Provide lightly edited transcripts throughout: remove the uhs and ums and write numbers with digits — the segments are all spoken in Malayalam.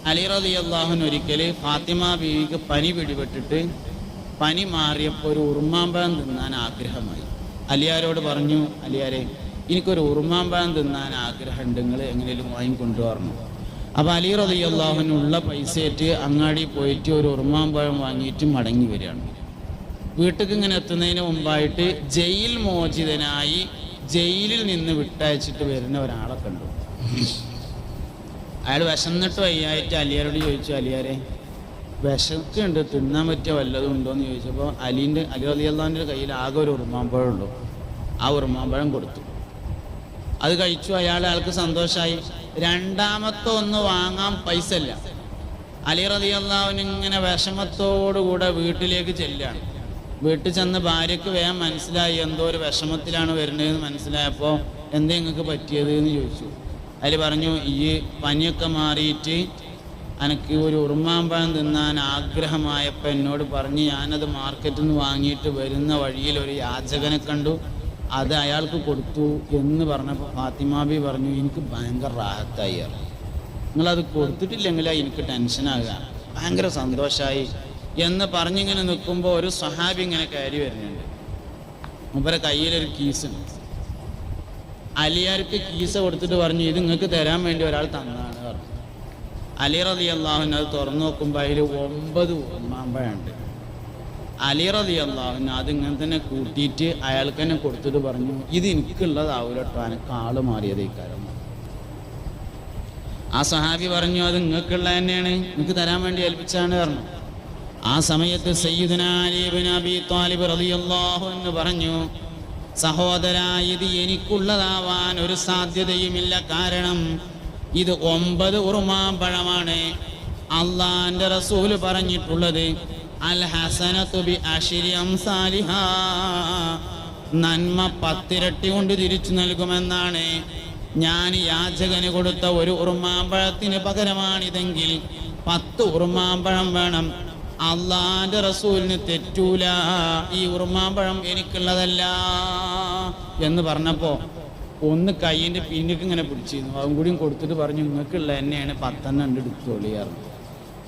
അലി റളിയല്ലാഹു അൻഹു ഒരിക്കൽ ഫാത്തിമ ബീവിക്ക് പനി പിടിപെട്ടിട്ട് പനി മാറിയപ്പോൾ ഒരു ഉറുമാമ്പഴം തിന്നാൻ ആഗ്രഹമായി. അലിയാരോട് പറഞ്ഞു, അലിയാരെ എനിക്കൊരു ഉറുമാമ്പഴം തിന്നാൻ ആഗ്രഹമുണ്ട്, നിങ്ങൾ എങ്ങനെയും വാങ്ങിക്കൊണ്ടുവരണം. അപ്പോൾ അലി റളിയല്ലാഹു അൻഹു ഉള്ള പൈസയായിട്ട് അങ്ങാടി പോയിട്ട് ഒരു ഉറുമാമ്പഴം വാങ്ങിയിട്ട് മടങ്ങി വരികയാണ്. വീട്ടിലേക്ക് ഇങ്ങനെ എത്തുന്നതിന് മുമ്പായിട്ട് ജയിൽ മോചിതനായി ജയിലിൽ നിന്ന് വിട്ടയച്ചിട്ട് വരുന്ന ഒരാളെ കണ്ടു. അയാൾ വിശന്നിട്ട് വയ്യായിട്ട് അലിയാരോട് ചോദിച്ചു, അലിയാരെ വിശക്കുണ്ട്, തിന്നാൻ പറ്റിയ വല്ലതും ഉണ്ടോ എന്ന് ചോദിച്ചപ്പോൾ അലി റളിയല്ലാഹുവിൻ്റെ കയ്യിൽ ആകെ ഒരു ഉറുമാമ്പഴം ഉള്ളൂ. ആ ഉറുമാമ്പഴം കൊടുത്തു. അത് കഴിച്ചു. അയാൾക്ക് സന്തോഷമായി. രണ്ടാമത്തെ ഒന്ന് വാങ്ങാൻ പൈസ ഇല്ല. അലി റളിയല്ലാഹു ഇങ്ങനെ വിഷമത്തോടുകൂടെ വീട്ടിലേക്ക് ചെല്ലുകയാണ്. വീട്ടിൽ ചെന്ന് ഭാര്യയ്ക്ക് വേഗം മനസ്സിലായി എന്തോ ഒരു വിഷമത്തിലാണ് വരുന്നതെന്ന് മനസ്സിലായപ്പോൾ എന്താ നിങ്ങൾക്ക് പറ്റിയത് എന്ന് ചോദിച്ചു. അതിൽ പറഞ്ഞു, ഈ പനിയൊക്കെ മാറിയിട്ട് എനിക്ക് ഒരു ഉറുമാമ്പഴം തിന്നാൻ ആഗ്രഹമായപ്പോൾ എന്നോട് പറഞ്ഞ് ഞാനത് മാർക്കറ്റിൽ നിന്ന് വാങ്ങിയിട്ട് വരുന്ന വഴിയിൽ ഒരു യാചകനെ കണ്ടു, അത് അയാൾക്ക് കൊടുത്തു എന്ന് പറഞ്ഞപ്പോൾ ഫാത്തിമ ബി പറഞ്ഞു, എനിക്ക് ഭയങ്കര റാഹത്തായി. നിങ്ങളത് കൊടുത്തിട്ടില്ലെങ്കിൽ എനിക്ക് ടെൻഷനാകുക, ഭയങ്കര സന്തോഷമായി എന്ന് പറഞ്ഞിങ്ങനെ നിൽക്കുമ്പോൾ ഒരു സ്വഹാബി ഇങ്ങനെ കയറി വരുന്നുണ്ട്. മൂപ്പരെ കയ്യിലൊരു കീസുണ്ട്. അലിയാർക്ക് കീസ കൊടുത്തിട്ട് പറഞ്ഞു, ഇത് നിങ്ങൾക്ക് തരാൻ വേണ്ടി ഒരാൾ തന്നാണ് പറഞ്ഞു. അലി റളിയല്ലാഹു അൻഹു അത് തുറന്നു നോക്കുമ്പോൾ അതിൽ 9 ഉറുമാമ്പഴമുണ്ട്. അലി റളിയല്ലാഹു അൻഹു അതിങ്ങനെ തന്നെ കൂട്ടിയിട്ട് അയാൾക്ക് തന്നെ കൊടുത്തിട്ട് പറഞ്ഞു, ഇത് എനിക്കുള്ളതാവൂല കേട്ടോ, എനിക്ക് ആള് മാറിയത് ഈ കാര്യം. ആ സഹാബി പറഞ്ഞു, അത് നിങ്ങൾക്കുള്ള തന്നെയാണ്, നിങ്ങൾക്ക് തരാൻ വേണ്ടി ഏൽപ്പിച്ചാണ് പറഞ്ഞു. ആ സമയത്ത് സയ്യിദുനാ അലി ഇബ്നു അബീ ത്വാലിബ് റളിയല്ലാഹു അൻഹു പറഞ്ഞു, സഹോദരാ, ഇത് എനിക്കുള്ളതാവാൻ ഒരു സാധ്യതയുമില്ല. കാരണം ഇത് 9 ഉറുമാമ്പഴമാണ്. അള്ളാന്റെ റസൂല് പറഞ്ഞിട്ടുള്ളത് അൽ ഹസനതു ബി അശ്രി അംസാലിഹാ, നന്മ 10 ഇരട്ടി കൊണ്ട് തിരിച്ചു നൽകുമെന്നാണ്. ഞാൻ യാചകന് കൊടുത്ത ഒരു ഉറുമാമ്പഴത്തിന് പകരമാണിതെങ്കിൽ 10 ഉറുമാമ്പഴം വേണം. അള്ളാന്റെ റസൂലിന് തെറ്റൂല, ഈ ഉറുമാമ്പഴം എനിക്കുള്ളതല്ല എന്ന് പറഞ്ഞപ്പോൾ ഒന്ന് കയ്യിൻ്റെ പിന്നിക്ക് ഇങ്ങനെ പിടിച്ചിരുന്നു. അതും കൂടിയും കൊടുത്തിട്ട് പറഞ്ഞു, നിങ്ങൾക്കുള്ള തന്നെയാണ്, 10 എടുത്തോളിയായിരുന്നു.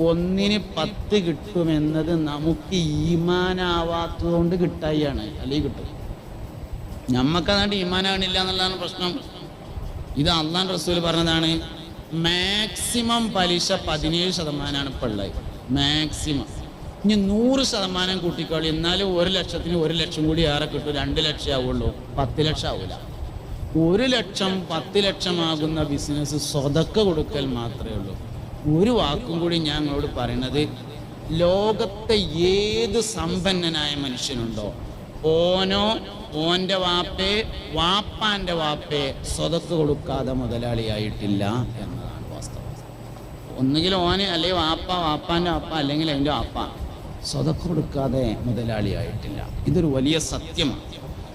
ഒന്നിന് 10 കിട്ടുമെന്നത് നമുക്ക് ഈമാനാവാത്തതുകൊണ്ട് കിട്ടായിയാണ്, അല്ലെങ്കിൽ കിട്ടും. നമ്മക്കതാണ്ട് ഈമാനാകണില്ല എന്നുള്ളതാണ് പ്രശ്നം. ഇത് അള്ളാഹ് റസൂൽ പറഞ്ഞതാണ്. മാക്സിമം പലിശ 17% ഇപ്പോൾ ഉള്ളത്, മാക്സിമം. ഇനി 100% കൂട്ടിക്കോളി, എന്നാലും 1 ലക്ഷത്തിന് 1 ലക്ഷം കൂടി ഏറെ കിട്ടും. 2 ലക്ഷം ആവുള്ളൂ, 10 ലക്ഷം ആവില്ല. 1 ലക്ഷം 10 ലക്ഷമാകുന്ന ബിസിനസ് സ്വതക്ക കൊടുക്കൽ മാത്രമേ ഉള്ളൂ. ഒരു വാക്കും കൂടി ഞാൻ നിങ്ങളോട് പറയണത്, ലോകത്തെ ഏത് സമ്പന്നനായ മനുഷ്യനുണ്ടോ, ഓനോ ഓൻ്റെ വാപ്പേ വാപ്പാൻ്റെ വാപ്പേ സ്വതക്ക് കൊടുക്കാതെ മുതലാളിയായിട്ടില്ല എന്നതാണ് വാസ്തവം. ഒന്നുകിൽ ഓന് അല്ലെങ്കിൽ വാപ്പാൻ്റെ വാപ്പ അല്ലെങ്കിൽ അതിൻ്റെ വാപ്പ സ്വതക്ക് കൊടുക്കാതെ മുതലാളിയായിട്ടില്ല. ഇതൊരു വലിയ സത്യമാണ്.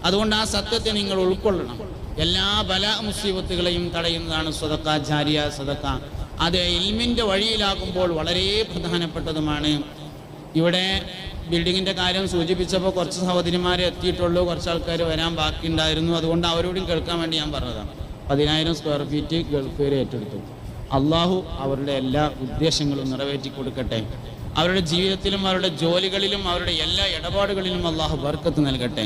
അതുകൊണ്ട് ആ സത്യത്തെ നിങ്ങൾ ഉൾക്കൊള്ളണം. എല്ലാ ബലാ മുസീബത്തുകളെയും തടയുന്നതാണ് സ്വതക്ക, ജാരിയ സ്വതക്ക. അത് ഇൽമിൻ്റെ വഴിയിലാകുമ്പോൾ വളരെ പ്രധാനപ്പെട്ടതുമാണ്. ഇവിടെ ബിൽഡിങ്ങിൻ്റെ കാര്യം സൂചിപ്പിച്ചപ്പോൾ കുറച്ച് സഹോദരിമാരെ എത്തിയിട്ടുള്ളൂ, കുറച്ച് ആൾക്കാർ വരാൻ ബാക്കിയുണ്ടായിരുന്നു. അതുകൊണ്ട് അവരോടും കേൾക്കാൻ വേണ്ടി ഞാൻ പറഞ്ഞതാണ്. 10,000 സ്ക്വയർ ഫീറ്റ് ഗൾഫുകാർ ഏറ്റെടുത്തു. അള്ളാഹു അവരുടെ എല്ലാ ഉദ്ദേശങ്ങളും നിറവേറ്റി കൊടുക്കട്ടെ. അവരുടെ ജീവിതത്തിലും അവരുടെ ജോലികളിലും അവരുടെ എല്ലാ ഇടപാടുകളിലും അള്ളാഹു ബർക്കത്ത് നൽകട്ടെ.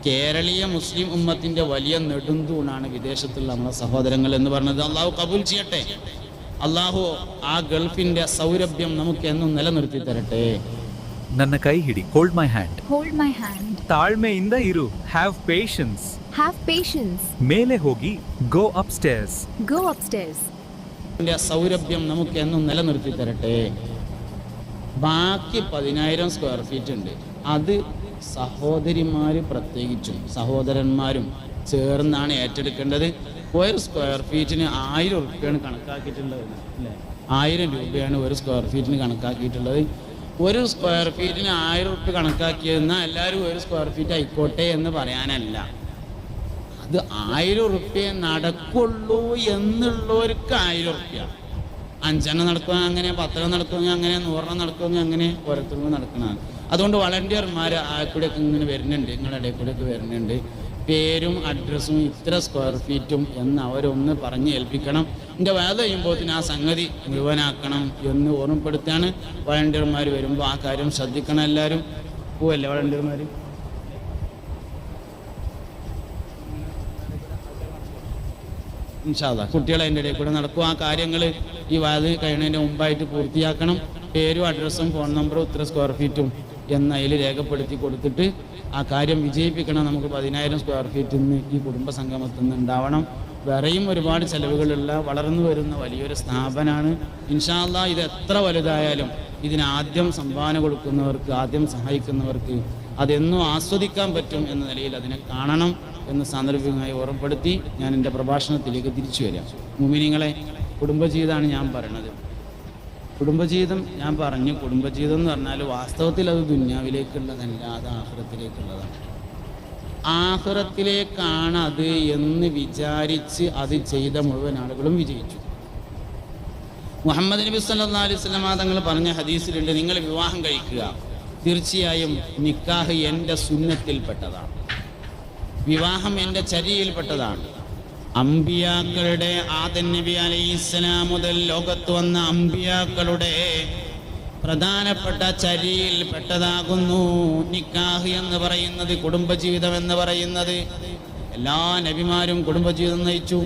കേരളീയ മുസ്ലിം ഉമ്മത്തിൻ്റെ വലിയ നെടുന്തൂണാണ് വിദേശത്തുള്ള നമ്മുടെ സഹോദരങ്ങൾ എന്ന് പറഞ്ഞത്. അള്ളാഹു കബൂൽ ചെയ്യട്ടെ. അള്ളാഹു ആ ഗൾഫിൻ്റെ സൗരഭ്യം നമുക്ക് എന്നും നിലനിർത്തി തരട്ടെ. ನನ್ನ ಕೈ ಹಿಡಿ. Hold my hand. Hold my hand. ತಾಳ್ಮೆಯಿಂದ ಇರು. Have patience. Have patience. ಮೇಲೆ ಹೋಗಿ. ಗೋ ಅಪ್ಸ್ಟೇರ್ಸ್. ಗೋ ಅಪ್ಸ್ಟೇರ್ಸ್. സൗരഭ്യം നമുക്ക് എന്നും നിലനിർത്തി തരട്ടെ. ബാക്കി 10,000 സ്ക്വയർ ഫീറ്റ് ഉണ്ട്. അത് സഹോദരിമാർ പ്രത്യേകിച്ചും സഹോദരന്മാരും ചേർന്നാണ് ഏറ്റെടുക്കേണ്ടത്. 1 സ്ക്വയർ ഫീറ്റിന് 1000 രൂപയാണ് കണക്കാക്കിയിട്ടുള്ളത്, അല്ലേ? 1000 രൂപയാണ് 1 സ്ക്വയർ ഫീറ്റിന് കണക്കാക്കിയിട്ടുള്ളത്. 1 സ്ക്വയർ ഫീറ്റിന് 1000 രൂപ കണക്കാക്കിയെന്നാൽ എല്ലാവരും 1 സ്ക്വയർ ഫീറ്റ് ആയിക്കോട്ടെ എന്ന് പറയാനല്ല. അത് 1000 രൂപ നടക്കുള്ളൂ എന്നുള്ളവർക്ക് 1000 രൂപ. 5 നടക്കുക അങ്ങനെ, 10 നടക്കുക അങ്ങനെ, 100 നടക്കുക അങ്ങനെ, ഓരോരുത്തർക്കും നടക്കുന്നതാണ്. അതുകൊണ്ട് വളണ്ടിയർമാർ ആ കൂടെയൊക്കെ ഇങ്ങനെ വരുന്നുണ്ട്, നിങ്ങളുടെ ഇടയിൽ കൂടെയൊക്കെ വരുന്നുണ്ട്. പേരും അഡ്രസ്സും ഇത്ര സ്ക്വയർ ഫീറ്റും എന്ന് അവരൊന്ന് പറഞ്ഞ് ഏൽപ്പിക്കണം. എൻ്റെ വേദ ചെയ്യുമ്പോൾ ആ സംഗതി മുഴുവനാക്കണം എന്ന് ഓർമ്മപ്പെടുത്താണ്. വളണ്ടിയർമാർ വരുമ്പോൾ ആ കാര്യം ശ്രദ്ധിക്കണം. എല്ലാവരും പോവല്ലേ വളണ്ടിയർമാർ? ഇൻഷാ അല്ലാഹ് കുട്ടികളെ അതിൻ്റെ ഇടയിൽ കൂടെ നടക്കും. ആ കാര്യങ്ങൾ ഈ വാത് കഴിയുന്നതിന് മുമ്പായിട്ട് പൂർത്തിയാക്കണം. പേരും അഡ്രസ്സും ഫോൺ നമ്പറും ഇത്ര സ്ക്വയർ ഫീറ്റും എന്നതിൽ രേഖപ്പെടുത്തി കൊടുത്തിട്ട് ആ കാര്യം വിജയിപ്പിക്കണം. നമുക്ക് 10,000 സ്ക്വയർ ഫീറ്റിൽ നിന്ന് ഈ കുടുംബ സംഗമത്തിൽ നിന്ന് ഉണ്ടാവണം. വേറെയും ഒരുപാട് ചെലവുകളുള്ള വളർന്നു വരുന്ന വലിയൊരു സ്ഥാപനമാണ്. ഇൻഷാ അല്ലാഹ് ഇത് എത്ര വലുതായാലും ഇതിനാദ്യം സംഭാവന കൊടുക്കുന്നവർക്ക്, ആദ്യം സഹായിക്കുന്നവർക്ക് അതെന്നും ആസ്വദിക്കാൻ പറ്റും എന്ന നിലയിൽ അതിനെ കാണണം എന്ന് സാന്ദർഭികമായി ഓർമ്മപ്പെടുത്തി ഞാൻ എൻ്റെ പ്രഭാഷണത്തിലേക്ക് തിരിച്ചു വരാം. മുഅ്മിനീങ്ങളെ, കുടുംബജീവിതമാണ് ഞാൻ പറയണത്. കുടുംബജീവിതം ഞാൻ പറഞ്ഞു. കുടുംബജീവിതം എന്ന് പറഞ്ഞാൽ വാസ്തവത്തിൽ അത് ദുന്യാവിലേക്കുള്ളതല്ല, അത് ആഖിറത്തിലേക്കുള്ളതാണ്. ആഖിറത്തിലേക്കാണ് അത് എന്ന് വിചാരിച്ച് അത് ചെയ്ത മുഴുവൻ ആളുകളും വിജയിച്ചു. മുഹമ്മദ് നബി സല്ലല്ലാഹു അലൈഹി വസല്ലം തങ്ങൾ പറഞ്ഞ ഹദീസിലുണ്ട്, നിങ്ങൾ വിവാഹം കഴിക്കുക, തീർച്ചയായും നിക്കാഹ് എൻ്റെ സുന്നത്തിൽപ്പെട്ടതാണ്, വിവാഹം എൻ്റെ ചര്യയിൽപ്പെട്ടതാണ്. അമ്പിയാക്കളുടെ ആദം നബി അലൈഹിസ്സലാം മുതൽ ലോകത്ത് വന്ന അമ്പിയാക്കളുടെ പ്രധാനപ്പെട്ട ചര്യയിൽ പെട്ടതാകുന്നു നിക്കാഹ് എന്ന് പറയുന്നത്, കുടുംബജീവിതം എന്ന് പറയുന്നത്. എല്ലാ നബിമാരും കുടുംബജീവിതം നയിച്ചു.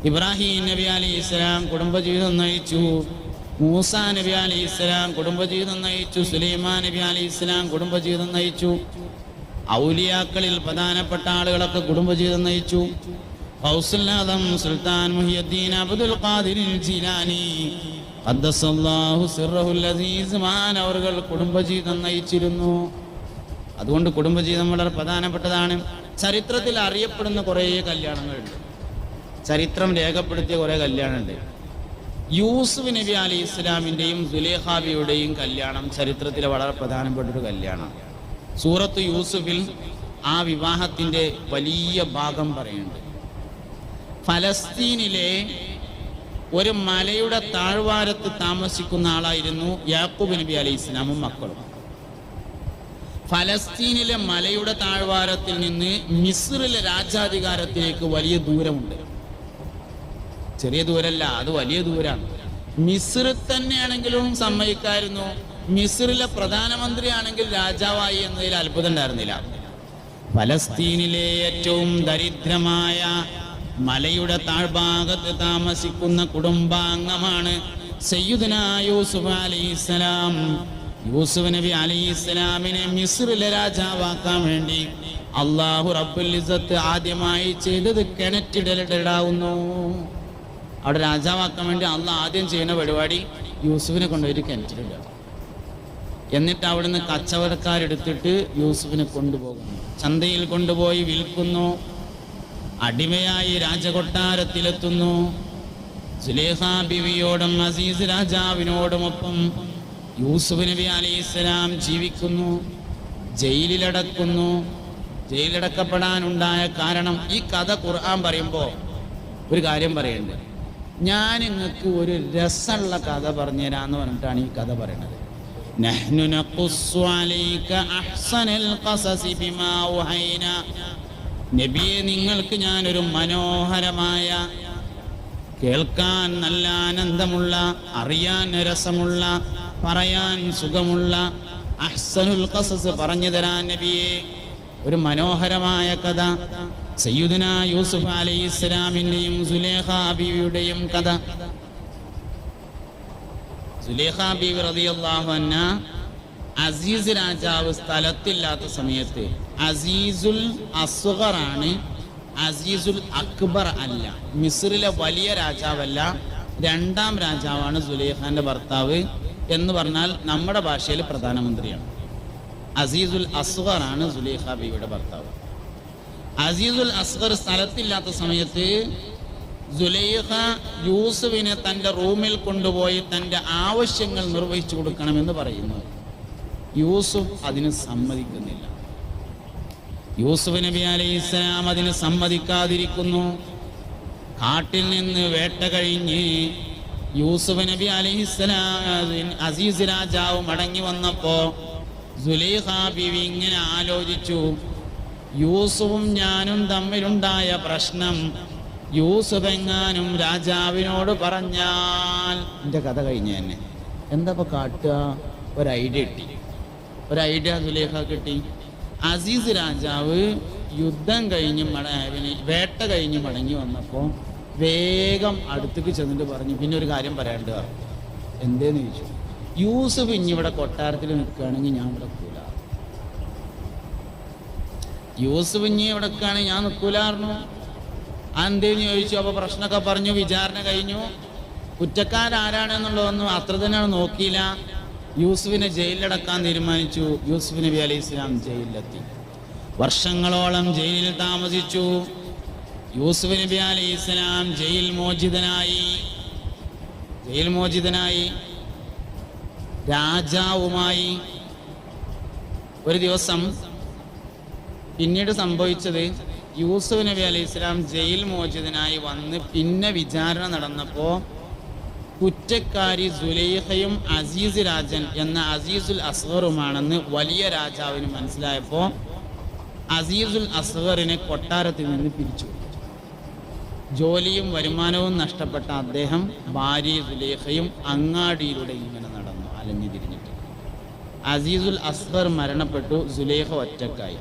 ഇബ്രാഹിം നബി അലൈഹിസ്സലാം കുടുംബജീവിതം നയിച്ചു. മൂസാ നബി അലൈഹിസ്സലാം കുടുംബജീവിതം നയിച്ചു. സുലൈമാൻ നബി അലൈഹിസ്സലാം കുടുംബജീവിതം നയിച്ചു. ഔലിയാക്കളിൽ പ്രധാനപ്പെട്ട ആളുകളൊക്കെ കുടുംബജീവിതം നയിച്ചു. ഗൗസുൽ ആദം സുൽത്താൻ മുഹിയുദ്ദീൻ അബ്ദുൽ ഖാദിർ ജീലാനി ഖദ്ദസല്ലാഹു സിർറഹുൽ അസീസ് മഹാൻ അവர்கள் കുടുംബജീവിതം നയിച്ചിരുന്നു. അതുകൊണ്ട് കുടുംബജീവിതം വളരെ പ്രധാനപ്പെട്ടതാണ്. ചരിത്രത്തിൽ അറിയപ്പെടുന്ന കുറേ കല്യാണങ്ങളുണ്ട്, ചരിത്രം രേഖപ്പെടുത്തിയ കുറേ കല്യാണമുണ്ട്. യൂസുഫ് നബി അലൈഹി ഇസ്ലാമിൻ്റെയും സുലൈഖാബിയുടെയും കല്യാണം ചരിത്രത്തിലെ വളരെ പ്രധാനപ്പെട്ടൊരു കല്യാണം. സൂറത്ത് യൂസുഫിൽ ആ വിവാഹത്തിൻ്റെ വലിയ ഭാഗം പറയുന്നുണ്ട്. ഫലസ്തീനിലെ ഒരു മലയുടെ താഴ്വാരത്ത് താമസിക്കുന്ന ആളായിരുന്നു യാക്കൂബ് നബി അലൈഹി ഇസ്ലാമും മക്കളും. ഫലസ്തീനിലെ മലയുടെ താഴ്വാരത്തിൽ നിന്ന് മിസ്റിലെ രാജാധികാരത്തിലേക്ക് വലിയ ദൂരമുണ്ട്. ചെറിയ ദൂരമല്ല, അത് വലിയ ദൂരമാണ്. മിസ്ർ തന്നെയാണെങ്കിലും സമ്മതിക്കായിരുന്നു. മിസ്റിലെ പ്രധാനമന്ത്രിയാണെങ്കിൽ രാജാവായി എന്നതിൽ അത്ഭുതം ഉണ്ടായിരുന്നില്ല. ഫലസ്തീനിലെ ഏറ്റവും ദരിദ്രമായ മലയുടെ താഴ്ഭാഗത്ത് താമസിക്കുന്ന കുടുംബാംഗമാണ് സയ്യിദുനാ യൂസുഫ് അലൈഹിസ്സലാം. യൂസുഫ് നബി അലൈഹിസ്സലാമിനെ മിസ്റിലെ രാജാവാക്കാൻ വേണ്ടി അല്ലാഹു റബ്ബുൽ ഇസ്സത്ത് ആദ്യമായി ചെയ്തത് കിണറ്റിടലിടാവുന്നു. അവിടെ രാജാവാക്കാൻ വേണ്ടി അള്ളാഹ് ആദ്യം ചെയ്യുന്ന പരിപാടി യൂസുഫിനെ കൊണ്ടുപോയി കിണറ്റിലിടുക. എന്നിട്ട് അവിടുന്ന് കച്ചവടക്കാരെടുത്തിട്ട് യൂസുഫിനെ കൊണ്ടുപോകുന്നു, ചന്തയിൽ കൊണ്ടുപോയി വിൽക്കുന്നു, അടിമയായി രാജകൊട്ടാരത്തിലെത്തുന്നു. സുലൈഖാ ബിവിയോടും അസീസ് രാജാവിനോടുമൊപ്പം യൂസുഫ് നബി അലൈഹിസ്സലാം ജീവിക്കുന്നു. ജയിലിലടക്കുന്നു. ജയിലിലടക്കപ്പെടാനുണ്ടായ കാരണം ഈ കഥ ഖുർആൻ പറയുമ്പോൾ ഒരു കാര്യം പറയുന്നുണ്ട്. ഞാൻ നിങ്ങൾക്ക് ഒരു രസമുള്ള കഥ പറഞ്ഞുതരാന്ന് പറഞ്ഞിട്ടാണ് ഈ കഥ പറയുന്നത്. നഹ്നു നഖുസ്സു അലൈക അഹ്സനൽ ഖസസി ബിമാ വഹൈന. നബിയെ, നിങ്ങൾക്ക് ഞാനൊരു മനോഹരമായ, കേൾക്കാൻ നല്ല ആനന്ദമുള്ള, അറിയാൻ രസമുള്ള, പറയാൻ സുഖമുള്ള അഹ്സനുൽ ഖസസ് പറഞ്ഞു തരാൻ നബിയെ. ഒരു മനോഹരമായ കഥ, സയ്യിദുനാ യൂസുഫ് അലൈഹിസ്സലാമിൻ്റെയും സുലൈഖാ ബീവിയുടെയും കഥ. സുലൈഖാ ബീവി റളിയല്ലാഹു അൻഹ അസീസ് രാജാവ് സ്ഥലത്തില്ലാത്ത സമയത്ത്, അസീസുൽ അസ്ഗറാണ്, അസീസുൽ അക്ബർ അല്ല. മിസ്റിലെ വലിയ രാജാവല്ല, രണ്ടാം രാജാവാണ് സുലൈഖാന്റെ ഭർത്താവ്. എന്ന് പറഞ്ഞാൽ നമ്മുടെ ഭാഷയിൽ പ്രധാനമന്ത്രിയാണ്. അസീസുൽ അസ്ഗറാണ് സുലൈഖാ ബീവിയുടെ ഭർത്താവ്. അസീസുൽ അസ്ഗർ സ്ഥലത്തില്ലാത്ത സമയത്ത് സുലൈഖ യൂസുഫിനെ തൻ്റെ റൂമിൽ കൊണ്ടുപോയി തൻ്റെ ആവശ്യങ്ങൾ നിർവഹിച്ചു കൊടുക്കണമെന്ന് പറയുന്നു. യൂസുഫ് അതിന് സമ്മതിക്കുന്നില്ല. യൂസുഫ് നബി അലൈഹിസ്സലാം അതിന് സമ്മതിക്കാതിരിക്കുന്നു. കാട്ടിൽ നിന്ന് വേട്ട കഴിഞ്ഞ് യൂസുഫ് നബി അലൈഹിസ്സലാം അസീസ് രാജാവ് മടങ്ങി വന്നപ്പോൾ സുലൈഖാ ബീവി ഇങ്ങനെ ആലോചിച്ചു, യൂസുഫും ഞാനും തമ്മിലുണ്ടായ പ്രശ്നം യൂസുഫ് എങ്ങാനും രാജാവിനോട് പറഞ്ഞാൽ എൻ്റെ കഥ കഴിഞ്ഞ തന്നെ എന്താ ഇപ്പൊ കാട്ടുക? ഒരു ഐഡിയ കിട്ടി. ഒരു ഐഡിയ സുലേഖ കിട്ടി. അസീസ് രാജാവ് യുദ്ധം കഴിഞ്ഞ് വേട്ട കഴിഞ്ഞ് മടങ്ങി വന്നപ്പോൾ വേഗം അടുത്തേക്ക് ചെന്നിട്ട് പറഞ്ഞു, പിന്നെ ഒരു കാര്യം പറയാണ്ട് പറഞ്ഞു. എന്തേന്ന് ചോദിച്ചു. യൂസുഫ് ഇനി ഇവിടെ കൊട്ടാരത്തിൽ നിൽക്കുകയാണെങ്കിൽ ഞാൻ ഇവിടെ നിൽക്കൂല. യൂസുഫ് ഇനി ഇവിടെ നിൽക്കുകയാണെങ്കിൽ ഞാൻ നിൽക്കൂലായിരുന്നു. എന്തേന്ന് ചോദിച്ചു. അപ്പോൾ പ്രശ്നമൊക്കെ പറഞ്ഞു. വിചാരണ കഴിഞ്ഞു. കുറ്റക്കാരാരാണെന്നുള്ളതൊന്നും അത്ര തന്നെയാണ് നോക്കിയില്ല. യൂസുഫിനെ ജയിലിലടക്കാൻ തീരുമാനിച്ചു. യൂസുഫ് നബി അലൈഹി സ്വലാം ജയിലിലെത്തി. വർഷങ്ങളോളം ജയിലിൽ താമസിച്ചു. യൂസുഫ് നബി അലൈഹി സ്വലാം ജയിൽ മോചിതനായി രാജാവുമായി. ഒരു ദിവസം പിന്നീട് സംഭവിച്ചത്, യൂസുഫ് നബി അലൈഹി സ്വലാം ജയിൽ മോചിതനായി വന്ന് പിന്നെ വിചാരണ നടന്നപ്പോൾ കുറ്റക്കാരി സുലൈഖയും അസീസ് രാജൻ എന്ന അസീസുൽ അസ്ഗറുമാണെന്ന് വലിയ രാജാവിന് മനസ്സിലായപ്പോൾ അസീസുൽ അസ്ഗറിനെ കൊട്ടാരത്തിൽ നിന്ന് പിരിച്ചു. ജോലിയും വരുമാനവും നഷ്ടപ്പെട്ട അദ്ദേഹം ഭാര്യ സുലൈഖയും അങ്ങാടിയിലൂടെ ഇങ്ങനെ നടന്നു, അലഞ്ഞു തിരിഞ്ഞിട്ട്. അസീസുൽ അസ്ഗർ മരണപ്പെട്ടു. സുലൈഖ ഒറ്റക്കായി.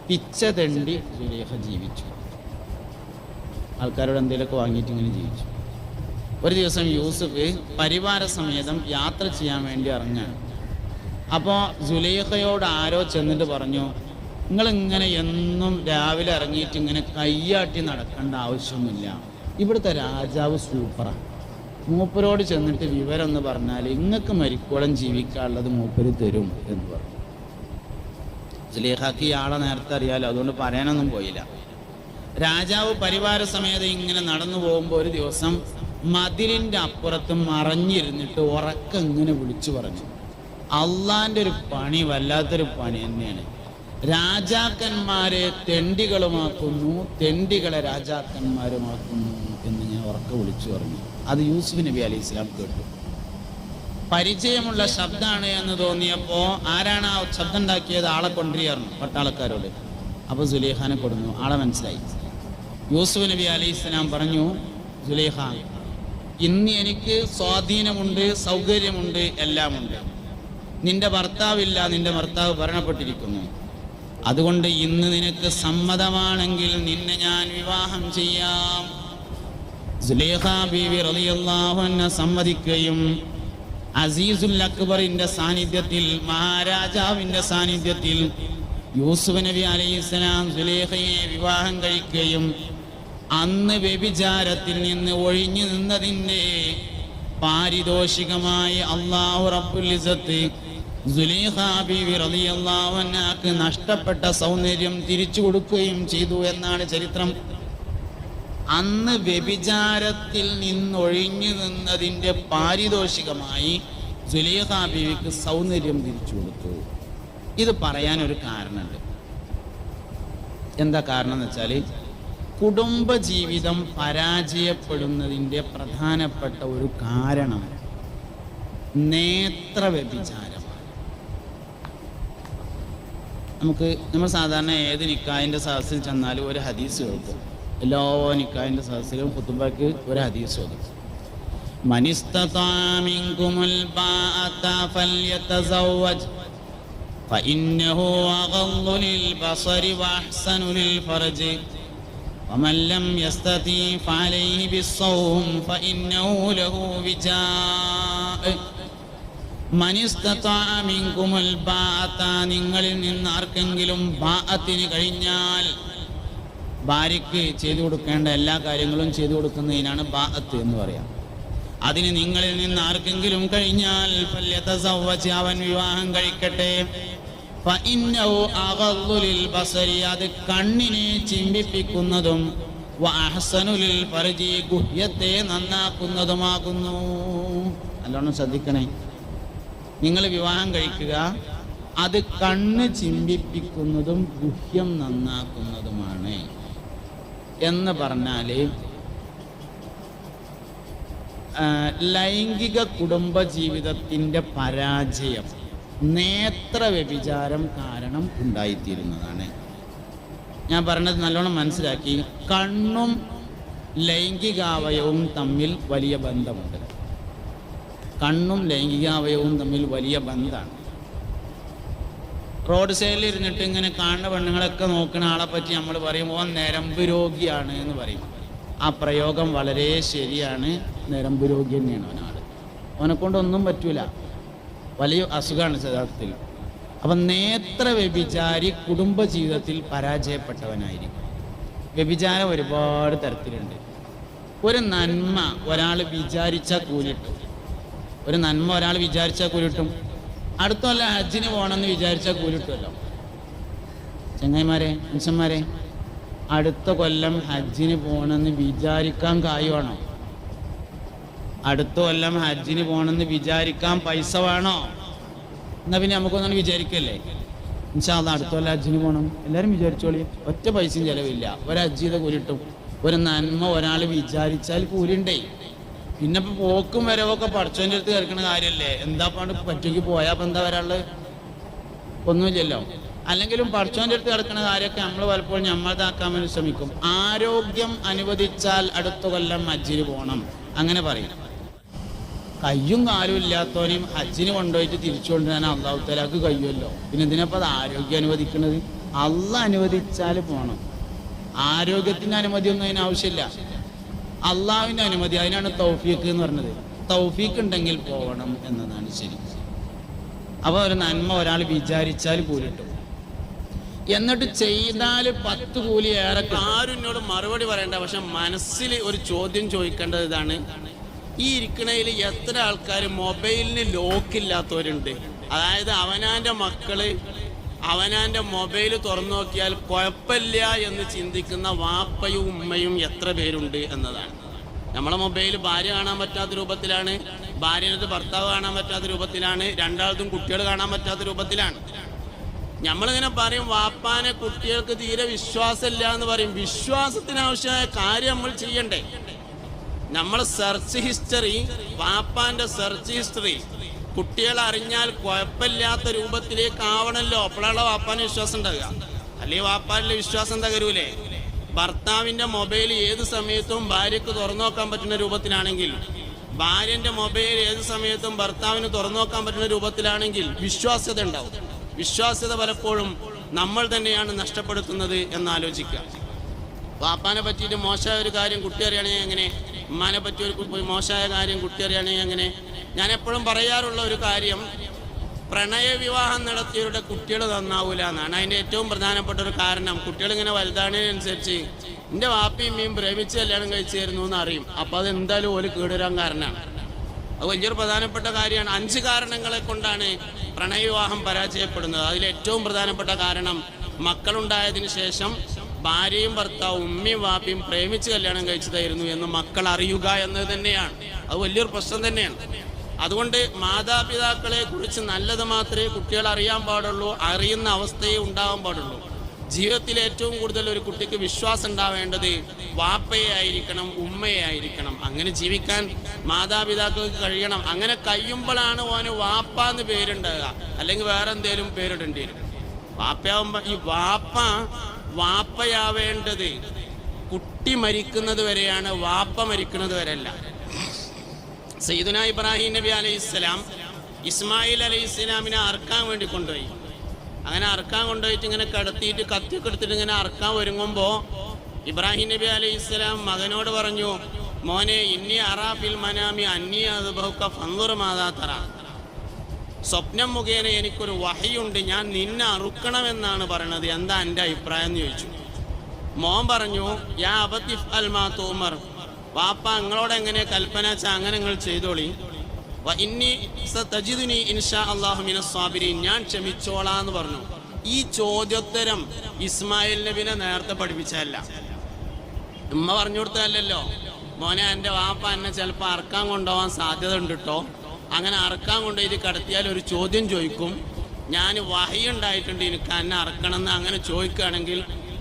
പിച്ച തെണ്ടി സുലൈഖ ജീവിച്ചു. ആൾക്കാരോട് എന്തെങ്കിലുമൊക്കെ വാങ്ങിയിട്ട് ഇങ്ങനെ ജീവിച്ചു. ഒരു ദിവസം യൂസുഫ് പരിവാര സമേതം യാത്ര ചെയ്യാൻ വേണ്ടി ഇറങ്ങാണ്. അപ്പോൾ സുലൈഖയോട് ആരോ ചെന്നിട്ട് പറഞ്ഞു, നിങ്ങളിങ്ങനെ എന്നും രാവിലെ ഇറങ്ങിയിട്ട് ഇങ്ങനെ കയ്യാട്ടി നടക്കേണ്ട ആവശ്യമില്ല. ഇവിടുത്തെ രാജാവ് സൂപ്പറാണ്. മൂപ്പരോട് ചെന്നിട്ട് വിവരം എന്ന് പറഞ്ഞാൽ നിങ്ങൾക്ക് മരിക്കോളം ജീവിക്കാനുള്ളത് മൂപ്പര് തരും എന്ന് പറഞ്ഞു. സുലൈഖയ്ക്ക് ഇയാളെ നേരത്തെ അറിയാലോ, അതുകൊണ്ട് പറയാനൊന്നും പോയില്ല. രാജാവ് പരിവാര സമേതം ഇങ്ങനെ നടന്നു പോകുമ്പോൾ ഒരു ദിവസം മതിലിൻ്റെ അപ്പുറത്ത് മറഞ്ഞിരുന്നിട്ട് ഉറക്കം ഇങ്ങനെ വിളിച്ചു പറഞ്ഞു, അള്ളാൻ്റെ ഒരു പണി വല്ലാത്തൊരു പണി തന്നെയാണ്. രാജാക്കന്മാരെ തെണ്ടികളുമാക്കുന്നു, തെണ്ടികളെ രാജാക്കന്മാരുമാക്കുന്നു എന്ന് ഞാൻ ഉറക്കം വിളിച്ചു പറഞ്ഞു. അത് യൂസുഫ് നബി അലൈഹി സ്വലാം കേട്ടു. പരിചയമുള്ള ശബ്ദമാണ് എന്ന് തോന്നിയപ്പോൾ ആരാണ് ആ ശബ്ദം ഉണ്ടാക്കിയത്? ആളെ കൊണ്ടുവരികയായിരുന്നു പട്ടാളക്കാരോട്. അപ്പോൾ സുലൈഖാനെ കൊടുന്നു. ആളെ മനസ്സിലായി. യൂസുഫ് നബി അലൈഹി സ്വലാം പറഞ്ഞു, സുലൈഖ, ഇന്ന് എനിക്ക് സ്വാധീനമുണ്ട്, സൗകര്യമുണ്ട്, എല്ലാമുണ്ട്. നിന്റെ ഭർത്താവില്ല, നിന്റെ ഭർത്താവ് മരണപ്പെട്ടിരിക്കുന്നു. അതുകൊണ്ട് ഇന്ന് നിനക്ക് സമ്മതമാണെങ്കിൽ നിന്നെ ഞാൻ വിവാഹം ചെയ്യാം. സുലൈഖ ബീവി റളിയല്ലാഹു അൻഹ സമ്മതിക്കുകയും അസീസുൽ അക്ബറിന്റെ സാന്നിധ്യത്തിൽ, മഹാരാജാവിന്റെ സാന്നിധ്യത്തിൽ യൂസുഫ് നബി അലൈഹിസ്സലാം സുലൈഖയെ വിവാഹം കഴിക്കുകയും അന്ന് വ്യഭിചാരത്തിൽ നിന്ന് ഒഴിഞ്ഞു നിന്നതിൻ്റെ പാരിതോഷികമായി അല്ലാഹു റബ്ബുൽ ഇസ്സത്ത് സുലൈഖ ബീവി റളിയല്ലാഹു അൻഹക്ക് നഷ്ടപ്പെട്ട സൗന്ദര്യം തിരിച്ചു കൊടുക്കുകയും ചെയ്തു എന്നാണ് ചരിത്രം. അന്ന് വ്യഭിചാരത്തിൽ നിന്നൊഴിഞ്ഞു നിന്നതിൻ്റെ പാരിതോഷികമായി സുലൈഖ ബീവിക്ക് സൗന്ദര്യം തിരിച്ചു കൊടുത്തു. ഇത് പറയാനൊരു കാരണമുണ്ട്. എന്താ കാരണം എന്ന് വെച്ചാൽ, കുടുംബജീവിതം പരാജയപ്പെടുന്നതിൻ്റെ പ്രധാനപ്പെട്ട ഒരു കാരണം നേത്ര വ്യഭിചാരമാണ്. നമ്മൾ സാധാരണ ഏത് നിക്കാഹിൻ്റെ സദസ്സിൽ ചെന്നാലും ഒരു ഹദീസ് കേൾക്കും. എല്ലാ നിക്കാഹിൻ്റെ സദസ്സിലും ഖുതുബയ്ക്ക് ഒരു ഹദീസ് കേൾക്കും. മനിസ്തതാ മിൻകുമുൽ ബാഅത ഫൽയതസവ്വജ് فإنه أغض للبصر وأحسن للفرج ومن لم يستطع فعليه بالصوم فإنه له وجاء من استطاع منكم الباءة നിങ്ങളിൽ നിന്ന് ആർക്കെങ്കിലും ബാഅത്തിന് കഴിഞ്ഞാൽ, ഭാര്യയ്ക്ക് ചെയ്തു കൊടുക്കേണ്ട എല്ലാ കാര്യങ്ങളും ചെയ്തു കൊടുക്കുന്നതിനാണ് ബാഅത്ത് എന്ന് പറയാം. അതിന് നിങ്ങളിൽ നിന്ന് ആർക്കെങ്കിലും കഴിഞ്ഞാൽ ഫല്യതസവ്വജ്, അവൻ വിവാഹം കഴിക്കട്ടെ. ഫഇന്നഹു അഗദ്ദു ലിൽ ബസരി, അത് കണ്ണിനെ ചിമ്പിപ്പിക്കുന്നതും വഅഹ്സനു ലിൽ ഫർജി, ഗുഹ്യത്തെ നന്നാക്കുന്നതുമാകുന്നു. നല്ലോണം ശ്രദ്ധിക്കണേ. നിങ്ങൾ വിവാഹം കഴിക്കുക, അത് കണ്ണ് ചിമ്പിപ്പിക്കുന്നതും ഗുഹ്യം നന്നാക്കുന്നതുമാണ് എന്ന് പറഞ്ഞാൽ ലൈംഗിക കുടുംബജീവിതത്തിൻ്റെ പരാജയം നേത്ര വ്യഭിചാരം കാരണം ഉണ്ടായിത്തീരുന്നതാണ്. ഞാൻ പറഞ്ഞത് നല്ലോണം മനസ്സിലാക്കി. കണ്ണും ലൈംഗികാവയവും തമ്മിൽ വലിയ ബന്ധമുണ്ട്. കണ്ണും ലൈംഗികാവയവും തമ്മിൽ വലിയ ബന്ധമാണ്. റോഡ് സൈഡിൽ ഇരുന്നിട്ട് ഇങ്ങനെ കാണുന്ന പെണ്ണുങ്ങളൊക്കെ നോക്കുന്ന ആളെ പറ്റി നമ്മൾ പറയും ഓൻ നരമ്പ് രോഗിയാണ് എന്ന് പറയും. ആ പ്രയോഗം വളരെ ശരിയാണ്. നരമ്പ് രോഗി തന്നെയാണ് അവനാൾ. അവനെക്കൊണ്ടൊന്നും പറ്റൂല, വലിയ അസുഖമാണ് യഥാർത്ഥത്തിൽ. അപ്പം നേത്ര വ്യഭിചാരി കുടുംബജീവിതത്തിൽ പരാജയപ്പെട്ടവനായിരിക്കും. വ്യഭിചാരം ഒരുപാട് തരത്തിലുണ്ട്. ഒരു നന്മ ഒരാൾ വിചാരിച്ചാൽ കൂലിട്ടും. ഒരു നന്മ ഒരാൾ വിചാരിച്ചാൽ കൂലിട്ടും. അടുത്ത കൊല്ലം ഹജ്ജിന് പോകണമെന്ന് വിചാരിച്ചാൽ കൂലിട്ടുമല്ലോ. ചങ്ങായിമാരെ, മനുഷ്യന്മാരെ, അടുത്ത കൊല്ലം ഹജ്ജിന് പോകണമെന്ന് വിചാരിക്കാൻ കായുവാണോ? അടുത്ത കൊല്ലം ഹജ്ജിന് പോകണമെന്ന് വിചാരിക്കാൻ പൈസ വേണോ? എന്നാൽ പിന്നെ നമുക്കൊന്നും വിചാരിക്കല്ലേ. ഇൻഷാ അല്ലാഹ് അടുത്ത കൊല്ലം ഹജ്ജിന് പോകണം എല്ലാവരും വിചാരിച്ചോളി. ഒറ്റ പൈസയും ചിലവില്ല. ഒരു ഹജ്ജ് ചെയ്ത കൂലിട്ടും. ഒരു നന്മ ഒരാൾ വിചാരിച്ചാൽ കൂലിണ്ടേ. പിന്നെ ഇപ്പൊ പോക്കും വരവൊക്കെ പഠിച്ചവൻ്റെ അടുത്ത് കേൾക്കുന്ന കാര്യമല്ലേ. എന്താ പാണ്ട് പറ്റുമെങ്കിൽ പോയാൽ ഇപ്പം എന്താ വരാള്? ഒന്നുമില്ലല്ലോ. അല്ലെങ്കിലും പഠിച്ചവൻ്റെ അടുത്ത് കിടക്കുന്ന കാര്യമൊക്കെ നമ്മൾ പലപ്പോഴും നമ്മളതാക്കാൻ വേണ്ടി ശ്രമിക്കും. ആരോഗ്യം അനുവദിച്ചാൽ അടുത്ത കൊല്ലം ഹജ്ജിന് പോകണം അങ്ങനെ പറയും. കയ്യും കാലും ഇല്ലാത്തവനെയും ഹജ്ജിന് കൊണ്ടുപോയിട്ട് തിരിച്ചു കൊണ്ടുവരാൻ അള്ളാഹു തആലക്ക് കഴിയുമല്ലോ. പിന്നെ എന്തിനപ്പോൾ അത് ആരോഗ്യം അനുവദിക്കുന്നത്? അള്ളാഹ് അനുവദിച്ചാൽ പോകണം. ആരോഗ്യത്തിൻ്റെ അനുമതിയൊന്നും അതിന് ആവശ്യമില്ല. അള്ളാഹുവിൻ്റെ അനുമതി, അതിനാണ് തൗഫീഖ് എന്ന് പറഞ്ഞത്. തൗഫീഖ് ഉണ്ടെങ്കിൽ പോകണം എന്നതാണ് ശരി. അപ്പോൾ ഒരു നന്മ ഒരാൾ വിചാരിച്ചാൽ കൂലിട്ടും. എന്നിട്ട് ചെയ്താൽ 10 കൂലി ഏറെ. ആരും എന്നോട് മറുപടി പറയണ്ട. പക്ഷെ മനസ്സിൽ ഒരു ചോദ്യം ചോദിക്കേണ്ടത് ഇതാണ്. ഈ ഇരിക്കണയിൽ എത്ര ആൾക്കാർ മൊബൈലിന് ലോക്കില്ലാത്തവരുണ്ട്? അതായത് അവനാൻ്റെ മക്കള് അവനാൻ്റെ മൊബൈൽ തുറന്നു നോക്കിയാൽ കുഴപ്പമില്ല എന്ന് ചിന്തിക്കുന്ന വാപ്പയും ഉമ്മയും എത്ര പേരുണ്ട് എന്നതാണ്. നമ്മളെ മൊബൈൽ ഭാര്യ കാണാൻ പറ്റാത്ത രൂപത്തിലാണ്, ഭാര്യനത് ഭർത്താവ് കാണാൻ പറ്റാത്ത രൂപത്തിലാണ്, രണ്ടാളത്തും കുട്ടികൾ കാണാൻ പറ്റാത്ത രൂപത്തിലാണ്. നമ്മളിങ്ങനെ പറയും വാപ്പാനെ കുട്ടികൾക്ക് തീരെ വിശ്വാസമില്ല എന്ന് പറയും. വിശ്വാസത്തിനാവശ്യമായ കാര്യം നമ്മൾ ചെയ്യണ്ടേ? നമ്മൾ സെർച്ച് ഹിസ്റ്ററി, വാപ്പാന്റെ സെർച്ച് ഹിസ്റ്ററി കുട്ടികൾ അറിഞ്ഞാൽ കുഴപ്പമില്ലാത്ത രൂപത്തിലേക്ക് ആവണല്ലോ. അപ്പോഴാണ് വാപ്പാന് വിശ്വാസം ഉണ്ടാകുക. അല്ലെങ്കിൽ വാപ്പാനിലെ വിശ്വാസം തകരൂലേ? ഭർത്താവിന്റെ മൊബൈൽ ഏത് സമയത്തും ഭാര്യക്ക് തുറന്നു നോക്കാൻ പറ്റുന്ന രൂപത്തിലാണെങ്കിൽ, ഭാര്യന്റെ മൊബൈൽ ഏത് സമയത്തും ഭർത്താവിന് തുറന്നു നോക്കാൻ പറ്റുന്ന രൂപത്തിലാണെങ്കിൽ വിശ്വാസ്യത ഉണ്ടാവും. വിശ്വാസ്യത പലപ്പോഴും നമ്മൾ തന്നെയാണ് നഷ്ടപ്പെടുത്തുന്നത് എന്നാലോചിക്കുക. വാപ്പാനെ പറ്റിയിട്ട് മോശമായ ഒരു കാര്യം കുട്ടി അറിയണമെങ്കിൽ എങ്ങനെ? ഉമ്മാനെ പറ്റി ഒരു മോശമായ കാര്യം കുട്ടി അറിയണമെങ്കിൽ എങ്ങനെ? ഞാൻ എപ്പോഴും പറയാറുള്ള ഒരു കാര്യം, പ്രണയവിവാഹം നടത്തിയവരുടെ കുട്ടികൾ നന്നാവൂല എന്നാണ്. അതിൻ്റെ ഏറ്റവും പ്രധാനപ്പെട്ട ഒരു കാരണം, കുട്ടികളിങ്ങനെ വലുതാണതിനനുസരിച്ച് എൻ്റെ വാപ്പയും ഉമ്മയും പ്രേമിച്ച് കല്യാണം കഴിച്ചായിരുന്നു എന്ന് അറിയും. അപ്പോൾ അത് എന്തായാലും ഓല് കേടുവരാൻ കാരണമാണ്. അത് വലിയൊരു പ്രധാനപ്പെട്ട കാര്യമാണ്. 5 കാരണങ്ങളെ കൊണ്ടാണ് പ്രണയവിവാഹം പരാജയപ്പെടുന്നത്. അതിലേറ്റവും പ്രധാനപ്പെട്ട കാരണം, മക്കളുണ്ടായതിനു ശേഷം ഭാര്യയും ഭർത്താവും ഉമ്മയും വാപ്പയും പ്രേമിച്ച് കല്യാണം കഴിച്ചതായിരുന്നു എന്ന് മക്കൾ അറിയുക എന്നത് തന്നെയാണ്. അത് വലിയൊരു പ്രശ്നം തന്നെയാണ്. അതുകൊണ്ട് മാതാപിതാക്കളെ കുറിച്ച് നല്ലത് മാത്രമേ കുട്ടികൾ അറിയാൻ പാടുള്ളൂ, അറിയുന്ന അവസ്ഥയെ ഉണ്ടാവാൻ പാടുള്ളൂ. ജീവിതത്തിൽ ഏറ്റവും കൂടുതൽ ഒരു കുട്ടിക്ക് വിശ്വാസം ഉണ്ടാവേണ്ടത് വാപ്പയെ ആയിരിക്കണം, ഉമ്മയെ ആയിരിക്കണം. അങ്ങനെ ജീവിക്കാൻ മാതാപിതാക്കൾക്ക് കഴിയണം. അങ്ങനെ കഴിയുമ്പോഴാണ് ഓന് വാപ്പ എന്ന് പേരുണ്ടാകുക, അല്ലെങ്കിൽ വേറെ എന്തേലും പേരിടേണ്ടി വരും. വാപ്പയാവുമ്പോൾ ഈ വാപ്പയാവേണ്ടത് കുട്ടി മരിക്കുന്നത് വരെയാണ്, വാപ്പ മരിക്കുന്നത് വരെയല്ല. സയ്യിദുനാ ഇബ്രാഹിം നബി അലൈഹിസ്സലാം ഇസ്മായിൽ അലൈഹിസ്സലാമിനെ അറുക്കാൻ വേണ്ടി കൊണ്ടുപോയി. അങ്ങനെ അറുക്കാൻ കൊണ്ടുപോയിട്ട് ഇങ്ങനെ കടത്തിയിട്ട് കത്തിയൊക്കെ എടുത്തിട്ട് ഇങ്ങനെ അറുക്കാൻ ഒരുങ്ങുമ്പോൾ ഇബ്രാഹിം നബി അലൈഹിസ്സലാം മകനോട് പറഞ്ഞു, മോനെ ഇന്നി അറാഫിൽ മനാമി അന്നി അദ്ബഹുക ഫൻദുർ മാദാ തറ. സ്വപ്നം മുഖേന എനിക്കൊരു വഹയുണ്ട്, ഞാൻ നിന്നെ അറുക്കണമെന്നാണ് പറയണത്, എന്താ എൻ്റെ അഭിപ്രായം എന്ന് ചോദിച്ചു. മോൻ പറഞ്ഞു, യാ അബതിഫ് അൽ മാ തുമർ, വാപ്പ നിങ്ങളോട് എങ്ങനെ കൽപ്പന വെച്ചാൽ അങ്ങനെ നിങ്ങൾ ചെയ്തോളി. ഇന്നി സതജിദുനി ഇൻഷാ അല്ലാഹു മിനസ് സാബിരീൻ, ഞാൻ ക്ഷമിച്ചോളാന്ന് പറഞ്ഞു. ഈ ചോദ്യോത്തരം ഇസ്മായിൽ നബിനെ നേരത്തെ പഠിപ്പിച്ചതല്ല, ഉമ്മ പറഞ്ഞു കൊടുത്തതല്ലല്ലോ. മോനെ എൻ്റെ വാപ്പ എന്നെ ചിലപ്പോൾ അറക്കാൻ കൊണ്ടുപോകാൻ സാധ്യത ഉണ്ട് കേട്ടോ, അങ്ങനെ അറക്കാൻ കൊണ്ടുപോയിട്ട് കടത്തിയാൽ ഒരു ചോദ്യം ചോദിക്കും, ഞാൻ വഹി ഉണ്ടായിട്ടുണ്ട് എനിക്ക് എന്നെ അറക്കണമെന്ന് അങ്ങനെ ചോദിക്കുകയാണെങ്കിൽ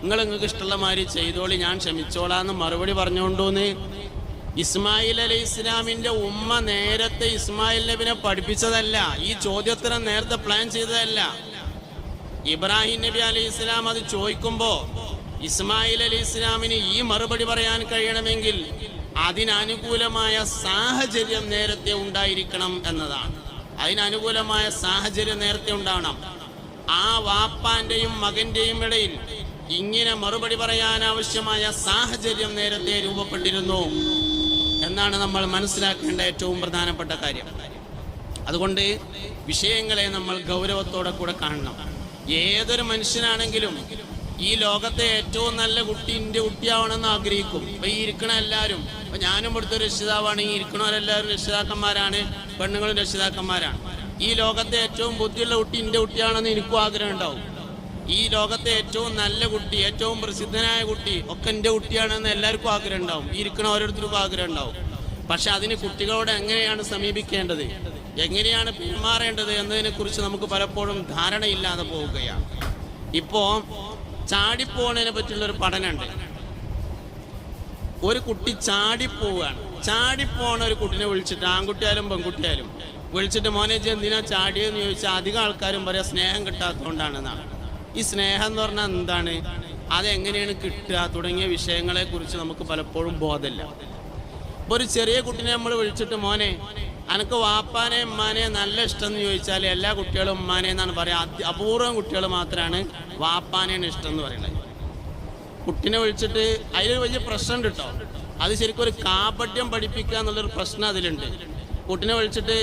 നിങ്ങൾക്ക് ഇഷ്ടമുള്ള മാതിരി ചെയ്തോളി, ഞാൻ ക്ഷമിച്ചോളാന്ന് മറുപടി പറഞ്ഞുകൊണ്ടോന്ന്. ഇസ്മായിൽ അലൈഹി ഇസ്ലാമിൻ്റെ ഉമ്മ നേരത്തെ ഇസ്മായിൽ നബിനെ പഠിപ്പിച്ചതല്ല, ഈ ചോദ്യോത്തരം നേരത്തെ പ്ലാൻ ചെയ്തതല്ല. ഇബ്രാഹിം നബി അലൈഹി ഇസ്ലാം അത് ചോദിക്കുമ്പോൾ ഇസ്മായിൽ അലി ഇസ്ലാമിന് ഈ മറുപടി പറയാൻ കഴിയണമെങ്കിൽ അതിനനുകൂലമായ സാഹചര്യം നേരത്തെ ഉണ്ടായിരിക്കണം എന്നതാണ്. അതിനനുകൂലമായ സാഹചര്യം നേരത്തെ ഉണ്ടാവണം. ആ വാപ്പാന്റെയും മകന്റെയും ഇടയിൽ ഇങ്ങനെ മറുപടി പറയാൻ ആവശ്യമായ സാഹചര്യം നേരത്തെ രൂപപ്പെട്ടിരുന്നു എന്നാണ് നമ്മൾ മനസ്സിലാക്കേണ്ട ഏറ്റവും പ്രധാനപ്പെട്ട കാര്യം. അതുകൊണ്ട് വിഷയങ്ങളെ നമ്മൾ ഗൗരവത്തോടെ കൂടെ കാണണം. ഏതൊരു മനുഷ്യനാണെങ്കിലും ഈ ലോകത്തെ ഏറ്റവും നല്ല കുട്ടി എൻ്റെ കുട്ടിയാവണമെന്ന് ആഗ്രഹിക്കും. ഇപ്പൊ ഈ ഇരിക്കണ എല്ലാവരും, ഇപ്പൊ ഞാനും ഇവിടുത്തെ രക്ഷിതാവാണ്, ഈ ഇരിക്കണവരെല്ലാവരും രക്ഷിതാക്കന്മാരാണ്, പെണ്ണുങ്ങളും രക്ഷിതാക്കന്മാരാണ്. ഈ ലോകത്തെ ഏറ്റവും ബുദ്ധിയുള്ള കുട്ടി എൻ്റെ കുട്ടിയാണെന്ന് എനിക്കും ആഗ്രഹം ഉണ്ടാവും. ഈ ലോകത്തെ ഏറ്റവും നല്ല കുട്ടി, ഏറ്റവും പ്രസിദ്ധനായ കുട്ടി ഒക്കെ എൻ്റെ കുട്ടിയാണെന്ന് എല്ലാവർക്കും ആഗ്രഹം ഉണ്ടാവും. ഈ ഇരിക്കണ ഓരോരുത്തർക്കും ആഗ്രഹം ഉണ്ടാവും. പക്ഷെ അതിന് കുട്ടികളോട് എങ്ങനെയാണ് സമീപിക്കേണ്ടത്, എങ്ങനെയാണ് പെരുമാറേണ്ടത് എന്നതിനെ കുറിച്ച് നമുക്ക് പലപ്പോഴും ധാരണയില്ലാതെ പോവുകയാണ്. ഇപ്പോ ചാടിപ്പോണതിനെ പറ്റിയുള്ളൊരു പഠനമുണ്ട്. ഒരു കുട്ടി ചാടിപ്പോവുകയാണ്. ചാടിപ്പോണ ഒരു കുട്ടിനെ വിളിച്ചിട്ട്, ആൺകുട്ടിയായാലും പെൺകുട്ടിയായാലും വിളിച്ചിട്ട്, മോനെ എന്തിനാ ചാടിയെന്ന് ചോദിച്ചാൽ അധികം ആൾക്കാരും പറയാം സ്നേഹം കിട്ടാത്തതുകൊണ്ടാണെന്നാണ്. ഈ സ്നേഹം എന്ന് പറഞ്ഞാൽ എന്താണ്, അതെങ്ങനെയാണ് കിട്ടുക തുടങ്ങിയ വിഷയങ്ങളെ കുറിച്ച് നമുക്ക് പലപ്പോഴും ബോധമില്ല. ഇപ്പൊ ഒരു ചെറിയ കുട്ടിനെ നമ്മൾ വിളിച്ചിട്ട്, മോനെ അനക്ക് വാപ്പാനെ ഉമ്മാനെ നല്ല ഇഷ്ടം എന്ന് ചോദിച്ചാൽ എല്ലാ കുട്ടികളും ഉമ്മാനെ എന്നാണ് പറയാ. അപൂർവം കുട്ടികൾ മാത്രമാണ് വാപ്പാനെയാണ് ഇഷ്ടം എന്ന് പറയുന്നത്. കുട്ടിനെ വിളിച്ചിട്ട് അതിലൊരു വലിയ പ്രശ്നം കേട്ടോ. അത് ശരിക്കും ഒരു കാപട്യം പഠിപ്പിക്കുക എന്നുള്ളൊരു പ്രശ്നം അതിലുണ്ട്. കുട്ടിനെ വിളിച്ചിട്ട്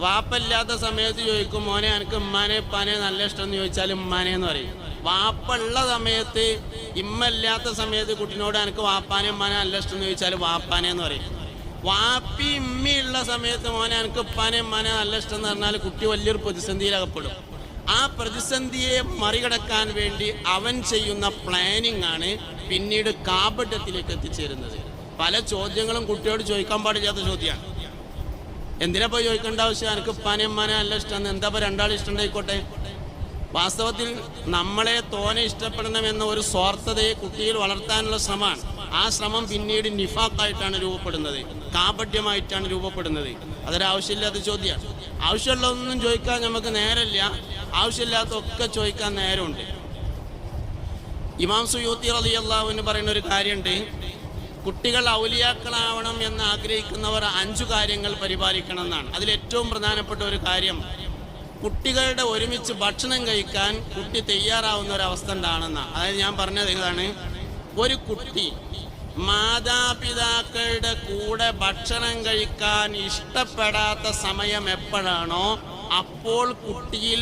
വാപ്പല്ലാത്ത സമയത്ത് ചോദിക്കും, മോനെ എനിക്ക് ഉമ്മാനെ ഉപ്പാനെ നല്ല ഇഷ്ടം എന്ന് ചോദിച്ചാൽ ഉമ്മാനെ എന്ന് പറയും. വാപ്പുള്ള സമയത്ത് ഇമ്മ ഇല്ലാത്ത സമയത്ത് കുട്ടിനോട് എനിക്ക് വാപ്പാനെ ഉമ്മാനെ നല്ല ഇഷ്ടം എന്ന് ചോദിച്ചാൽ വാപ്പാനെ എന്ന് പറയും. വാപ്പി ഇമ്മയുള്ള സമയത്ത് മോനെ എനിക്ക് ഉപ്പാനെ ഉമ്മാനെ നല്ല ഇഷ്ടം എന്ന് പറഞ്ഞാൽ കുട്ടി വലിയൊരു പ്രതിസന്ധിയിലകപ്പെടും. ആ പ്രതിസന്ധിയെ മറികടക്കാൻ വേണ്ടി അവൻ ചെയ്യുന്ന പ്ലാനിങ് ആണ് പിന്നീട് കാപട്യത്തിലേക്ക് എത്തിച്ചേരുന്നത്. പല ചോദ്യങ്ങളും കുട്ടിയോട് ചോദിക്കാൻ പാടില്ലാത്ത ചോദ്യമാണ്. എന്തിനാ പോയി ചോദിക്കേണ്ട ആവശ്യം, എനിക്ക് ഉപ്പാനെ ഉമ്മാനെ നല്ല ഇഷ്ടം, എന്താ ഇപ്പോൾ രണ്ടാളും ഇഷ്ടമുണ്ടായിക്കോട്ടെ. വാസ്തവത്തിൽ നമ്മളെ തോനെ ഇഷ്ടപ്പെടണമെന്ന ഒരു സ്വാർത്ഥതയെ കുട്ടിയിൽ വളർത്താനുള്ള ശ്രമമാണ്. ആ ശ്രമം പിന്നീട് നിഫാക്കായിട്ടാണ് രൂപപ്പെടുന്നത്, കാപട്യമായിട്ടാണ് രൂപപ്പെടുന്നത്. അതൊരാവശ്യമില്ലാത്ത ചോദ്യമാണ്. ആവശ്യമുള്ളതൊന്നും ചോദിക്കാൻ നമുക്ക് നേരമില്ല, ആവശ്യമില്ലാത്തൊക്കെ ചോദിക്കാൻ നേരമുണ്ട്. ഇമാം സുയൂത്തി റളിയല്ലാഹു അൻഹു പറയുന്ന ഒരു കാര്യമുണ്ട്, കുട്ടികൾ ഔലിയാക്കളാവണം എന്ന് ആഗ്രഹിക്കുന്നവർ 5 കാര്യങ്ങൾ പരിപാലിക്കണം എന്നാണ്. അതിലേറ്റവും പ്രധാനപ്പെട്ട ഒരു കാര്യം, കുട്ടികളുടെ ഒരുമിച്ച് ഭക്ഷണം കഴിക്കാൻ കുട്ടി തയ്യാറാവുന്ന ഒരവസ്ഥ ഉണ്ടാണെന്നാണ്. അതായത് ഞാൻ പറഞ്ഞത് ഇതാണ്, ഒരു കുട്ടി മാതാപിതാക്കളുടെ കൂടെ ഭക്ഷണം കഴിക്കാൻ ഇഷ്ടപ്പെടാത്ത സമയം എപ്പോഴാണോ അപ്പോൾ കുട്ടിയിൽ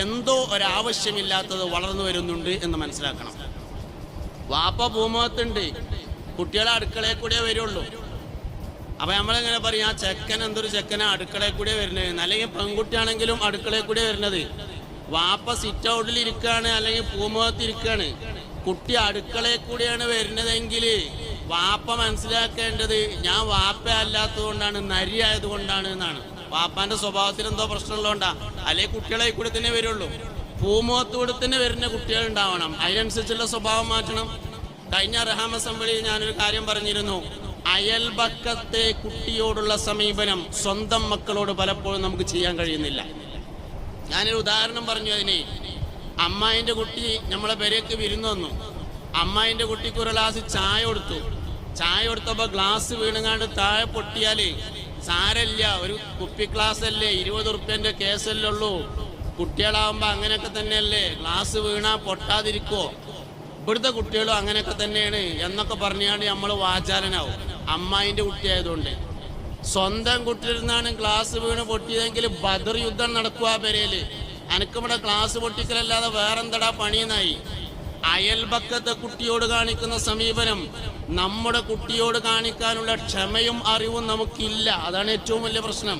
എന്തോ ഒരാവശ്യമില്ലാത്തത് വളർന്നു വരുന്നുണ്ട് എന്ന് മനസ്സിലാക്കണം. വാപ്പ ഭൂമുഖത്തുണ്ട്, കുട്ടികളെ അടുക്കളയിൽ കൂടെ വരുള്ളൂ. അപ്പൊ നമ്മളെങ്ങനെ പറയും, ആ ചെക്കൻ എന്തൊരു ചെക്കനാ അടുക്കളയിൽ കൂടെ വരുന്നത്, അല്ലെങ്കിൽ പെൺകുട്ടിയാണെങ്കിലും അടുക്കളയിൽ കൂടെ വരുന്നത്. വാപ്പ സിറ്റ് ഔട്ടിൽ ഇരിക്കുകയാണ് അല്ലെങ്കിൽ പൂമുഖത്ത് ഇരിക്കുകയാണ്, കുട്ടി അടുക്കളയിൽ കൂടെയാണ് വരുന്നതെങ്കിൽ വാപ്പ മനസ്സിലാക്കേണ്ടത് ഞാൻ വാപ്പ അല്ലാത്തത് കൊണ്ടാണ്, നരിയായത് കൊണ്ടാണ് എന്നാണ്. വാപ്പാന്റെ സ്വഭാവത്തിൽ എന്തോ പ്രശ്നമുള്ളതുകൊണ്ടാ, അല്ലെങ്കിൽ കുട്ടികളെ കൂടെ തന്നെ വരുള്ളൂ. പൂമുഖത്തൂടെ തന്നെ വരുന്ന കുട്ടികൾ ഉണ്ടാവണം, അതിനനുസരിച്ചുള്ള സ്വഭാവം മാറ്റണം. കഴിഞ്ഞ റഹാമ അസംബ്ലിയിൽ ഞാനൊരു കാര്യം പറഞ്ഞിരുന്നു, അയൽപക്കത്തെ കുട്ടിയോടുള്ള സമീപനം സ്വന്തം മക്കളോട് പലപ്പോഴും നമുക്ക് ചെയ്യാൻ കഴിയുന്നില്ല. ഞാനൊരു ഉദാഹരണം പറഞ്ഞു അതിന്. അമ്മായിൻ്റെ കുട്ടി നമ്മളെ പെരേക്ക് വിരുന്ന് വന്നു. അമ്മായിൻ്റെ കുട്ടിക്ക് ഒരു ഗ്ലാസ് ചായ കൊടുത്തു. ചായ കൊടുത്തപ്പോൾ ഗ്ലാസ് വീണങ്ങാണ്ട് താഴെ പൊട്ടിയാൽ സാരല്ല, ഒരു കുപ്പി ഗ്ലാസ് അല്ലേ, 20 ഉറുപ്പ്യൻ്റെ കേസല്ലേ ഉള്ളൂ, കുട്ടികളാവുമ്പോൾ അങ്ങനെയൊക്കെ തന്നെയല്ലേ, ഗ്ലാസ് വീണാൽ പൊട്ടാതിരിക്കുമോ, ഇവിടുത്തെ കുട്ടികളും അങ്ങനെയൊക്കെ തന്നെയാണ് എന്നൊക്കെ പറഞ്ഞാണ്ട് നമ്മൾ വാചാലനാവും. അമ്മായിൻ്റെ കുട്ടിയായതുകൊണ്ട്. സ്വന്തം കുട്ടിയിരുന്നാണ് ഗ്ലാസ് വീണ് പൊട്ടിയതെങ്കിൽ ബദർ യുദ്ധം നടക്കുക പെരേല്. അനക്കിവിടെ ഗ്ലാസ് പൊട്ടിക്കലല്ലാതെ വേറെന്തടാ പണിയെന്നായി. അയൽപക്കത്തെ കുട്ടിയോട് കാണിക്കുന്ന സമീപനം നമ്മുടെ കുട്ടിയോട് കാണിക്കാനുള്ള ക്ഷമയും അറിവും നമുക്കില്ല. അതാണ് ഏറ്റവും വലിയ പ്രശ്നം.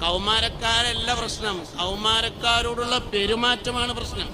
കൗമാരക്കാരല്ല പ്രശ്നം, കൗമാരക്കാരോടുള്ള പെരുമാറ്റമാണ് പ്രശ്നം.